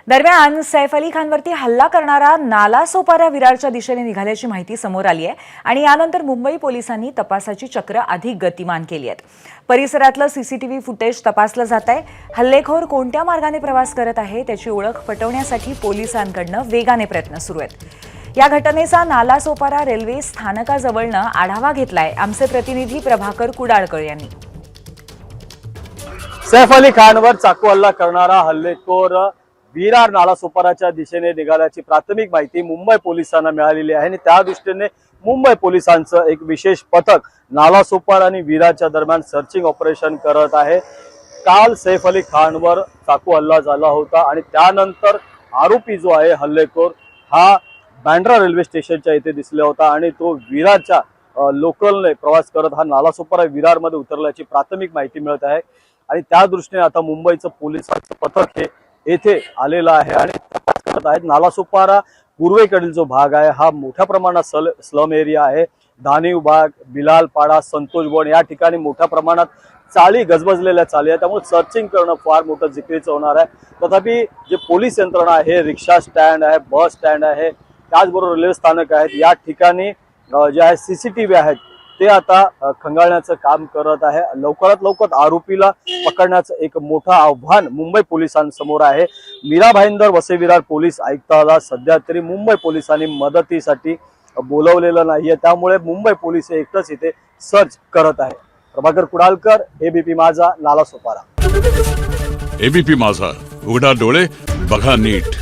दरम्यान सैफ अली खानवरती हल्ला करणारा नालासोपारा विरारच्या दिशेने निघाल्याची माहिती समोर आली आहे आणि यानंतर मुंबई पोलिसांनी तपासाची चक्र अधिक गतिमान केली आहेत। परिसरातलं सीसीटीव्ही फुटेज तपासलं जात आहे। हल्लेखोर कोणत्या मार्गाने प्रवास करत आहे त्याची ओळख पटवण्यासाठी पोलिसांकडून वेगाने प्रयत्न सुरू आहेत। या घटनेचा नालासोपारा रेल्वे स्थानकाजवळनं आढावा घेतलाय आमचे प्रतिनिधी प्रभाकर कुडाळकर यांनी। सैफ अली खानवर चाकू हल्ला करणारा हल्लेखोर विरार नालासोपाराच्या दिशेने निघाल्याची प्राथमिक माहिती मुंबई पोलिसांना मिळालेली आहे आणि त्या दृष्टीने मुंबई पोलिसांचं एक विशेष पथक नालासोपारा आणि विरारच्या दरम्यान सर्चिंग ऑपरेशन करत आहे। काल सैफ अली खानवर चाकू हल्ला झाला होता आणि त्यानंतर आरोपी जो आहे हल्लेखोर हा बँड्रा रेल्वे स्टेशनच्या इथे दिसला होता आणि तो विरारच्या लोकलने प्रवास करत हा नालासोपारा विरारमध्ये उतरल्याची प्राथमिक माहिती मिळत आहे आणि त्या दृष्टीने आता मुंबईचं पोलिसांचं पथक हे येथे आलेलं आहे आणि तपास करत आहेत। नालासोपारा पूर्वेकडील जो भाग आहे हा मोठ्या प्रमाणात स्लम एरिया आहे। धानीव भाग, बिलालपाडा, संतोष बोन या ठिकाणी मोठ्या प्रमाणात चाळी गजबजलेल्या चाली आहेत, त्यामुळे सर्चिंग करणं फार मोठं जिकिरीचं होणार आहे। तथापि जे पोलीस यंत्रणा आहे, रिक्षा स्टँड आहे, बस स्टँड आहे, त्याचबरोबर रेल्वे स्थानक आहेत, या ठिकाणी जे आहे सीसीटीव्ही आहेत ते आता खंगाळण्याचं काम करत आहे। लवकरात लवकर आरोपीला पकडण्याचं एक मोठं आव्हान मुंबई पोलिसांसमोर आहे। मीरा भाईंदर वसई विरार पोलीस आयुक्ताला सध्या तरी मुंबई पोलिसांनी मदतीसाठी बोलवलेलं नाहीये, त्यामुळे मुंबई पोलीस एकटंच इथे सर्च करत आहे। प्रभाकर कुडाळकर, एबीपी माझा, नालासोपारा। एबीपी माझा, उघडा डोळे बघा नीट।